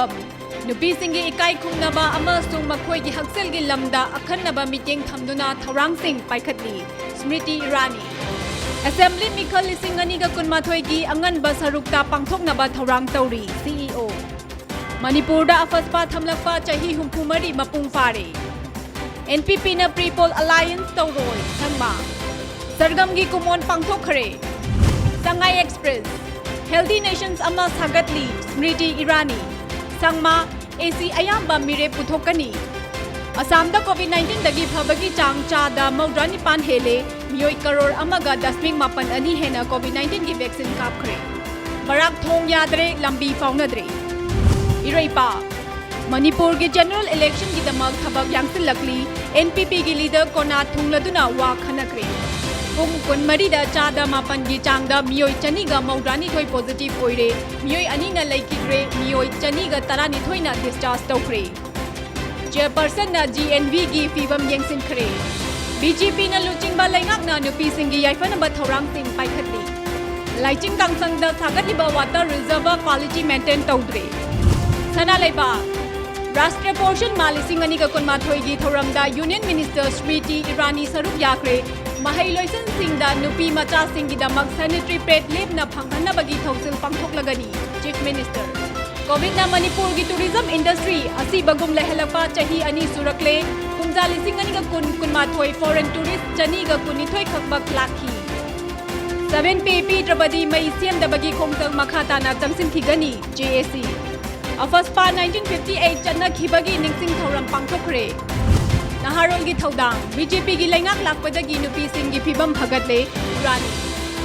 ꯐꯤꯕꯝ ꯅꯨꯄꯤꯁꯤꯡꯒꯤ ꯏꯀꯥꯏ ꯈꯨꯝꯅꯕ ꯑꯃꯁꯨꯡ ꯃꯈꯣꯏꯒꯤ ꯍꯛꯁꯦꯜꯒꯤ ꯂꯝꯗ ꯑꯈꯟꯅꯕ ꯃꯤꯠꯌꯦꯡ ꯊꯝꯗꯨꯅ ꯊꯧꯔꯥꯡꯁꯤꯡ ꯄꯥꯏꯈꯠꯂꯤ ꯁ꯭ꯃ꯭ꯔꯤꯇꯤ ꯏꯔꯥꯅꯤ ꯑꯦꯁꯦꯝꯕ꯭ꯂꯤ ꯃꯤꯈꯜ 2012ꯒꯤ ꯑꯉꯟꯕ ꯁꯔꯨꯛꯇ ꯄꯥꯡꯊꯣꯛꯅꯕ ꯊꯧꯔꯥꯡ ꯇꯧꯔꯤ CEO ꯃꯅꯤꯄꯨꯔꯗ ꯑꯐꯁꯄꯥ ꯊꯝꯂꯛꯄ ꯆꯍꯤ 63 ꯃꯄꯨꯡ ꯐꯥꯔꯦ NPPꯅ ꯄ꯭ꯔꯤ-ꯄꯣꯜ ꯑꯂꯥꯏꯟꯁ ꯇꯧꯔꯣꯏ ꯁꯪꯃꯥ ꯁꯔꯒꯝꯒꯤ ꯀꯨꯃꯣꯟ ꯄꯥꯡꯊꯣꯛꯈ꯭ꯔꯦ ꯁꯉꯥꯏ ꯑꯦꯛꯁꯄ꯭ꯔꯦꯁ ꯍꯦꯜꯗꯤ ꯅꯦꯁꯟꯁ ꯑꯃ ꯁꯥꯒꯠꯂꯤ ꯁ꯭ꯃ꯭ꯔꯤꯇꯤ ꯏꯔꯥꯅꯤ ꯁꯪꯃꯥ AC ꯑꯌꯥꯝꯕ ꯃꯤꯔꯦꯞ ꯄꯨꯊꯣꯛꯀꯅꯤ ꯑꯁꯥꯝꯗ COVID-19ꯗꯒꯤ ꯐꯕꯒꯤ ꯆꯥꯡ ꯆꯥꯗ 69 ꯍꯦꯜꯂꯦ ꯃꯤꯑꯣꯏ ꯀꯔꯣꯔ 1.8 ꯍꯦꯟꯅ COVID-19ꯒꯤ ꯚꯦꯛꯁꯤꯟ ꯀꯥꯞꯈ꯭ꯔꯦ ꯕꯔꯥꯛ ꯊꯣꯡ ꯌꯥꯗ꯭ꯔꯦ ꯂꯝꯕꯤ ꯐꯥꯎꯅꯗ꯭ꯔꯦ ꯏꯔꯩꯄꯥ ꯃꯅꯤꯄꯨꯔꯒꯤ ꯖꯦꯅꯔꯦꯜ ꯏꯂꯦꯛꯁꯟꯒꯤꯗꯃꯛ ꯊꯕꯛ ꯌꯥꯡꯁꯤꯜꯂꯛꯂꯤ NPPꯒꯤ ꯂꯤꯗꯔ ꯀꯣꯅꯥ ꯊꯨꯡꯂꯗꯨꯅ ꯋꯥ ꯈꯟꯅꯈ꯭ꯔꯦ ꯄꯨꯡ 24ꯗ 8% ꯆꯥꯡꯗ ꯃꯤꯑꯣꯏ 292 ꯄꯣꯖꯤꯇꯤꯚ ꯑꯣꯏꯔꯦ ꯃꯤꯑꯣꯏ 2ꯅ ꯂꯩꯈꯤꯗ꯭ꯔꯦ ꯃꯤꯑꯣꯏ 212ꯅ ꯗꯤꯁꯆꯥꯔꯖ ꯇꯧꯈ꯭ꯔꯦ ꯆꯦꯌꯔꯄꯔꯁꯟꯅ GNVꯒꯤ ꯐꯤꯕꯝ ꯌꯦꯡꯁꯤꯟꯈ꯭ꯔꯦ BJPꯅ ꯂꯨꯆꯤꯡꯕ ꯂꯩꯉꯥꯛꯅ ꯅꯨꯄꯤꯁꯤꯡꯒꯤ ꯌꯥꯏꯐꯅꯕ ꯊꯧꯔꯥꯡꯁꯤꯡ ꯄꯥꯏꯈꯠꯂꯤ ꯂꯥꯏꯆꯤꯡ ꯀꯥꯡꯁꯪꯗ ꯁꯥꯒꯠꯂꯤꯕ ꯋꯥꯇꯔ ꯔꯤꯖꯔꯚꯔ ꯀ꯭ꯋꯥꯂꯤꯇꯤ ꯃꯦꯟꯇꯦꯟ ꯇꯧꯗ꯭ꯔꯦ ꯁꯅꯥꯂꯩꯕꯥꯛ ꯔꯥꯁꯇ꯭ꯔꯤय ꯄꯣꯔꯁꯟ ꯃꯥ 2012ꯒꯤ ꯊꯧꯔꯝꯗ ꯌꯨꯅꯤꯌꯟ ꯃꯤꯅꯤꯁꯇꯔ ꯁ꯭ꯃ꯭ꯔꯤꯇꯤ ꯏꯔꯥꯅꯤ ꯁꯔꯨꯛ ꯌꯥꯈ꯭ꯔꯦ ꯃꯍꯩꯂꯣꯏꯁꯪꯁꯤꯡꯗ ꯅꯨꯄꯤ ꯃꯆꯥꯁꯤꯡꯒꯤꯗꯃꯛ ꯁꯦꯅꯤꯇꯔꯤ ꯄꯦꯗ ꯂꯦꯞꯅ ꯐꯪꯍꯟꯅꯕꯒꯤ ꯊꯧꯁꯤꯜ ꯄꯥꯡꯊꯣꯛꯂꯒꯅꯤ ꯆꯤꯐ ꯃꯤꯅꯤꯁꯇꯔ ꯀꯣꯚꯤꯗꯅ ꯃꯅꯤꯄꯨꯔꯒꯤ ꯇꯨꯔꯤꯖꯝ ꯏꯟꯗꯁꯇ꯭री ꯑꯁꯤꯕꯒꯨꯝ ꯂꯩꯍꯜꯂꯛꯄ ꯆꯍꯤ 2 ꯁꯨꯔꯛꯂꯦ ꯀꯨꯝꯖꯥ 2010-12 ꯐꯣꯔꯦꯟ ꯇꯨꯔꯤꯁ 212 ꯈꯛꯃꯛ ꯂꯥꯛꯈꯤ 7P ꯄꯤꯗ꯭ꯔꯕꯗꯤ ꯃꯩ ꯁꯦꯝꯗꯕꯒꯤ ꯈꯣꯡꯖꯪ ꯃꯈꯥ ꯇꯥꯅ ꯆꯪꯁꯤꯟꯈꯤꯒꯅꯤ JAC ꯑꯐꯁꯄꯥ 1958 ꯆꯠꯅꯈꯤꯕꯒꯤ ꯅꯤꯡꯁꯤꯡ ꯊꯧꯔꯝ ꯄꯥꯡꯊꯣꯛꯈ꯭ꯔꯦ ꯅꯍꯥꯔꯣꯜꯒꯤ ꯊꯧꯗꯥꯡ BJPꯒꯤ ꯂꯩꯉꯥꯛ ꯂꯥꯛꯄꯗꯒꯤ ꯅꯨꯄꯤꯁꯤꯡꯒꯤ ꯐꯤꯕꯝ ꯐꯒꯠꯂꯦ ꯏꯔꯥꯅꯤ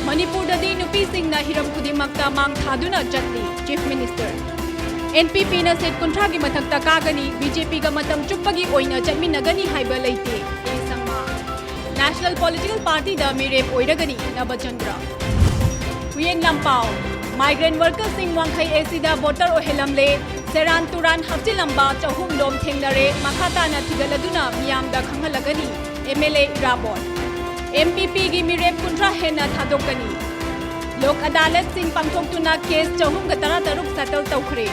ꯃꯅꯤꯄꯨꯔꯗꯗꯤ ꯅꯨꯄꯤꯁꯤꯡꯅ hiram ꯈꯨꯗꯤꯡꯃꯛꯇ ꯃꯥꯡ ꯊꯥꯗꯨꯅ ꯆꯠꯂꯤ ꯆꯤꯐ ꯃꯤꯅꯤꯁꯇꯔ NPPꯅ ꯁꯤꯠ 30ꯒꯤ ꯃꯊꯛꯇ ꯀꯥꯒꯅꯤ BJPꯒ ꯃꯇꯝ ꯆꯨꯞꯄꯒꯤ ꯑꯣꯏꯅ ꯆꯠꯃꯤꯟꯅꯒꯅꯤ ꯍꯥꯏꯕ ꯂꯩꯇꯦ ꯁꯪꯃꯥ ꯅꯦꯁꯅꯦꯜ ꯄꯣꯂꯤꯇꯤꯀꯦꯜ ꯄꯥꯔꯇꯤꯗ ꯃꯤꯔꯦꯞ ꯑꯣꯏꯔꯒꯅꯤ ꯅꯕꯆꯟꯗ꯭ꯔ ꯍꯨꯌꯦꯟ ꯂꯝꯄꯥꯎ माइग्रेंट वर्कर्स वांखई एसीदा वोटर ओहेलमले सेरान तुरान हप्चिलंबा चहुम लोम थेंगनरे मखाताना थिगलदुना मियामदा खंगलगनी MLA इराबोट MPP गी मिरेप 30 हेना थादोकनी लोक अदालत सिंह पांथोक्तुना केस चहुम ग 13 सेटल तौखरे